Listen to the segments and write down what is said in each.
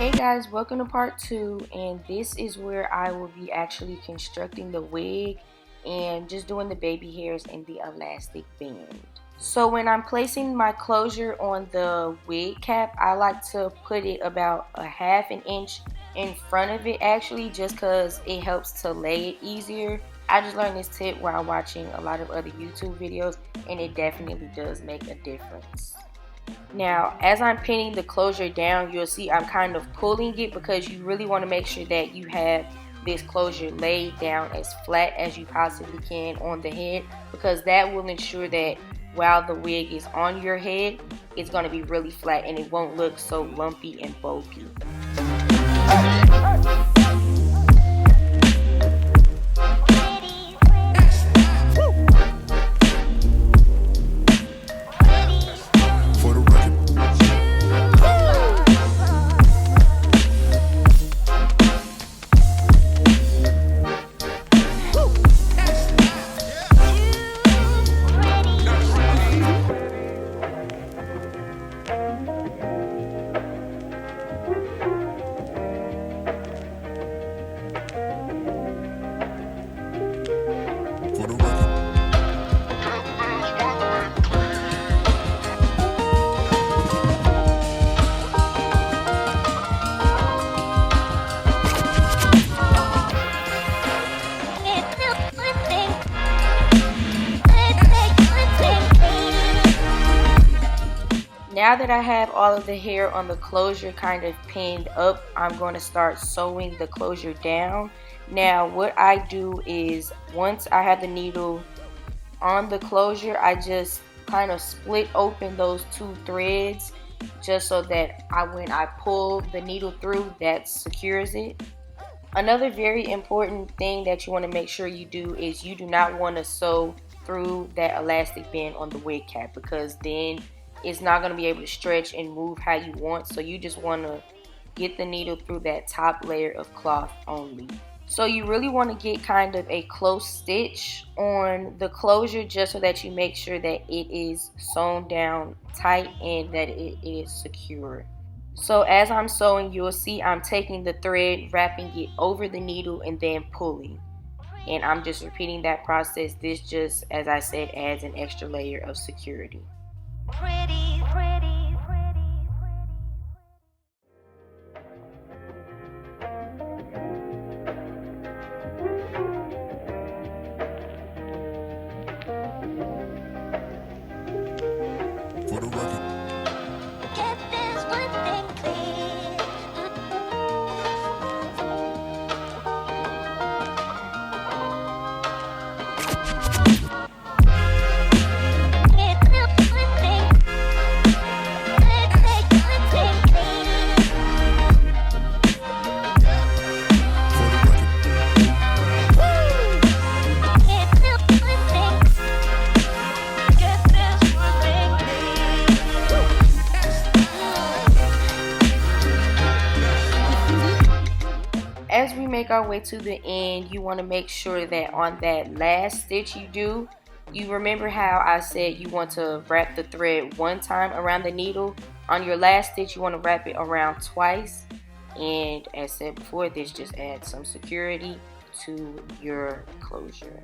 Hey guys, welcome to part 2, and this is where I will be actually constructing the wig and just doing the baby hairs and the elastic band. So when I'm placing my closure on the wig cap, I like to put it about a half an inch in front of it actually, just because it helps to lay it easier. I just learned this tip while watching a lot of other YouTube videos, and it definitely does make a difference. Now, as I'm pinning the closure down, you'll see I'm kind of pulling it because you really want to make sure that you have this closure laid down as flat as you possibly can on the head, because that will ensure that while the wig is on your head, it's going to be really flat and it won't look so lumpy and bulky. Now that I have all of the hair on the closure kind of pinned up, I'm going to start sewing the closure down. Now what I do is, once I have the needle on the closure, I just kind of split open those two threads just so that when I pull the needle through, that secures it. Another very important thing that you want to make sure you do is you do not want to sew through that elastic band on the wig cap, because then it's not going to be able to stretch and move how you want. So you just want to get the needle through that top layer of cloth only. So you really want to get kind of a close stitch on the closure just so that you make sure that it is sewn down tight and that it is secure. So as I'm sewing, you'll see I'm taking the thread, wrapping it over the needle, and then pulling. And I'm just repeating that process. This just, as I said, adds an extra layer of security. Pretty, pretty, pretty, for the record. Get this one thing clear. As we make our way to the end, you want to make sure that on that last stitch you remember how I said you want to wrap the thread one time around the needle. On your last stitch, you want to wrap it around twice. And as said before, this just adds some security to your closure.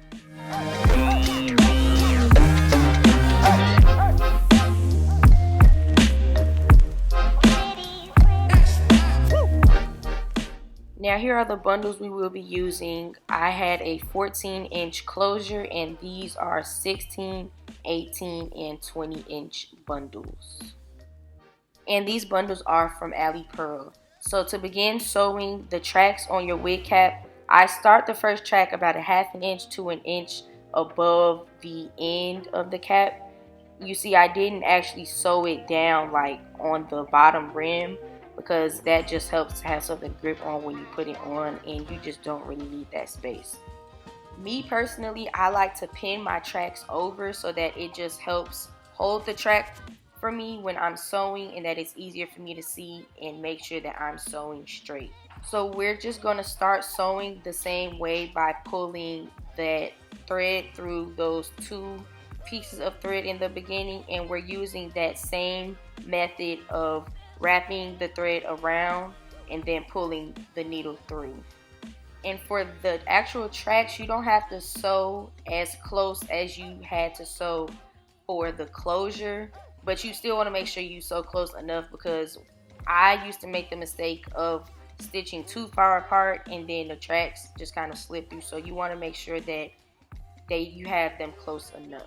Now here are the bundles we will be using. I had a 14-inch closure, and these are 16, 18, and 20-inch bundles. And these bundles are from Ali Pearl. So to begin sewing the tracks on your wig cap, I start the first track about a half an inch to an inch above the end of the cap. You see, I didn't actually sew it down like on the bottom rim, because that just helps to have something to grip on when you put it on, and you just don't really need that space. Me personally, I like to pin my tracks over so that it just helps hold the track for me when I'm sewing, and that it's easier for me to see and make sure that I'm sewing straight. So we're just going to start sewing the same way by pulling that thread through those two pieces of thread in the beginning, and we're using that same method of wrapping the thread around and then pulling the needle through. And for the actual tracks, you don't have to sew as close as you had to sew for the closure, but you still want to make sure you sew close enough, because I used to make the mistake of stitching too far apart and then the tracks just kind of slip through. So you want to make sure that you have them close enough.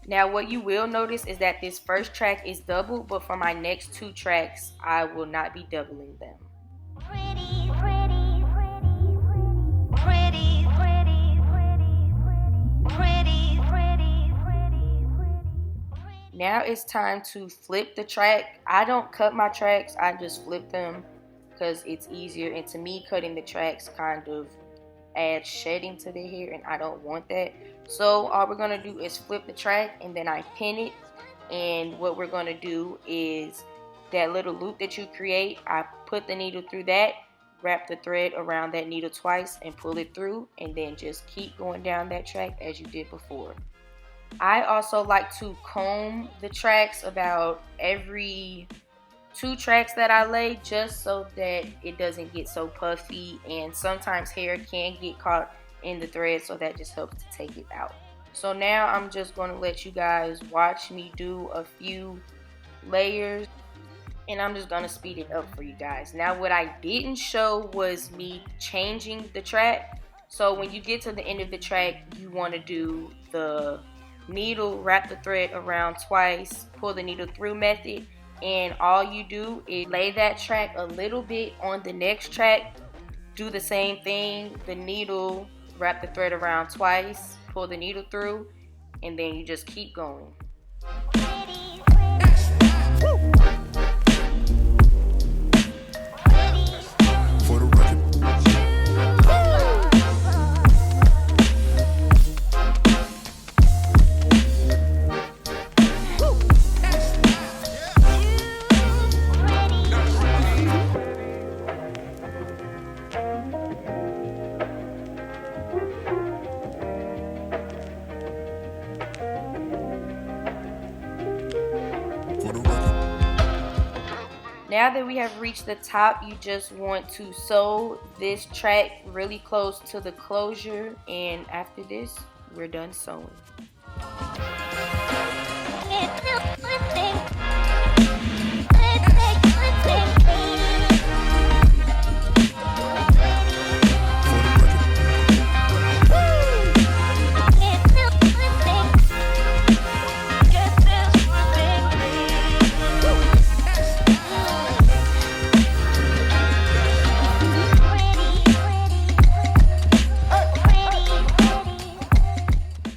Now what you will notice is that this first track is double, but for my next 2 tracks I will not be doubling them. Now it's time to flip the track. I don't cut my tracks, I just flip them because it's easier, and to me cutting the tracks kind of adds shedding to the hair and I don't want that. So all we're going to do is flip the track and then I pin it, and what we're going to do is that little loop that you create, I put the needle through that, wrap the thread around that needle twice and pull it through, and then just keep going down that track as you did before. I also like to comb the tracks about every 2 tracks that I lay, just so that it doesn't get so puffy, and sometimes hair can get caught in the thread, so that just helps to take it out. So now I'm just going to let you guys watch me do a few layers, and I'm just going to speed it up for you guys. Now what I didn't show was me changing the track. So when you get to the end of the track, you want to do the needle, wrap the thread around twice, pull the needle through method, and all you do is lay that track a little bit on the next track, do the same thing, the needle, wrap the thread around twice, pull the needle through, and then you just keep going. Now that we have reached the top, you just want to sew this track really close to the closure, and after this, we're done sewing.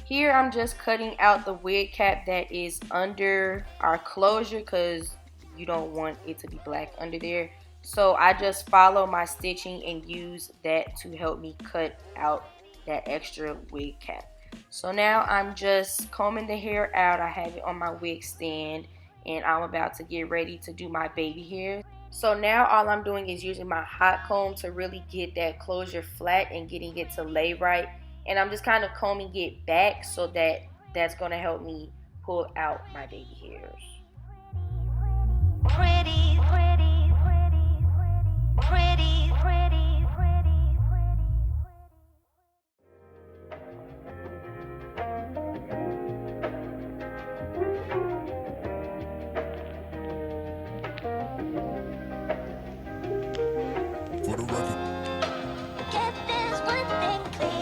Here I'm just cutting out the wig cap that is under our closure, because you don't want it to be black under there. So I just follow my stitching and use that to help me cut out that extra wig cap. So now I'm just combing the hair out. I have it on my wig stand and I'm about to get ready to do my baby hair. So now all I'm doing is using my hot comb to really get that closure flat and getting it to lay right. And I'm just kind of combing it back, so that that's going to help me pull out my baby hairs. Pretty, pretty, pretty, pretty, pretty, pretty, For the record. Get this one thing clear.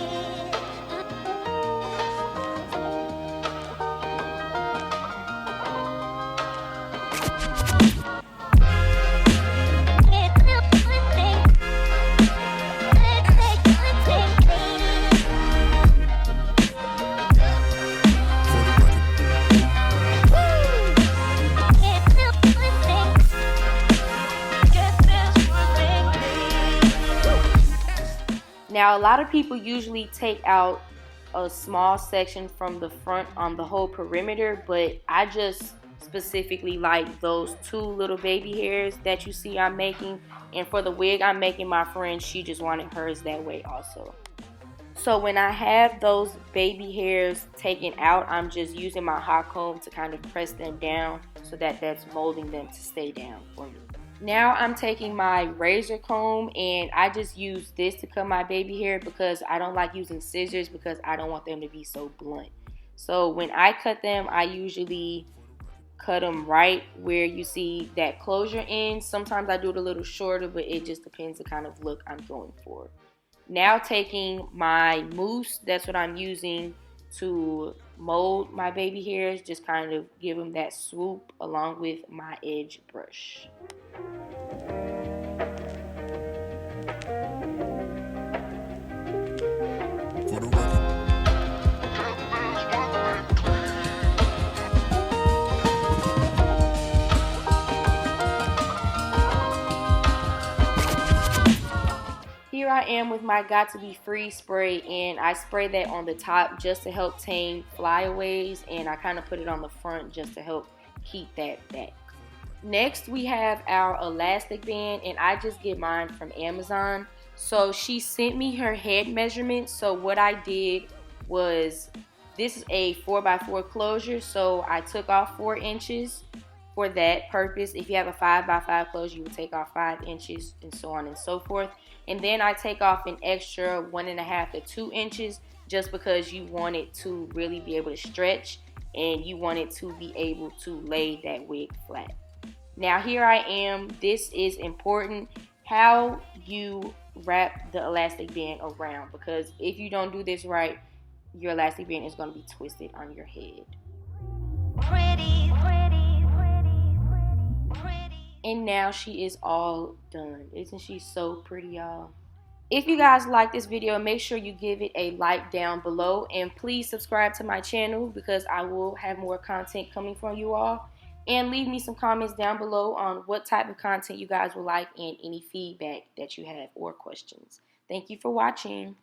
Now a lot of people usually take out a small section from the front on the whole perimeter, but I just specifically like those 2 little baby hairs that you see I'm making. And for the wig I'm making my friend, she just wanted hers that way also. So when I have those baby hairs taken out, I'm just using my hot comb to kind of press them down so that that's molding them to stay down for me. Now I'm taking my razor comb and I just use this to cut my baby hair because I don't like using scissors because I don't want them to be so blunt. So when I cut them, I usually cut them right where you see that closure ends. Sometimes I do it a little shorter, but it just depends the kind of look I'm going for. Now taking my mousse, that's what I'm using to mold my baby hairs, just kind of give them that swoop along with my edge brush. Here I am with my Got to Be Free spray, and I spray that on the top just to help tame flyaways, and I kind of put it on the front just to help keep that back. Next we have our elastic band, and I just get mine from Amazon. So she sent me her head measurement. So what I did was, this is a 4x4 closure, so I took off 4 inches for that purpose. If you have a 5x5 closure, you would take off 5 inches and so on and so forth. And then I take off an extra 1.5 to 2 inches just because you want it to really be able to stretch and you want it to be able to lay that wig flat. Now here I am. This is important, how you wrap the elastic band around, because if you don't do this right, your elastic band is going to be twisted on your head. And now she is all done. Isn't she so pretty, y'all? If you guys like this video, make sure you give it a like down below, and please subscribe to my channel because I will have more content coming from you all. And leave me some comments down below on what type of content you guys would like and any feedback that you have or questions. Thank you for watching.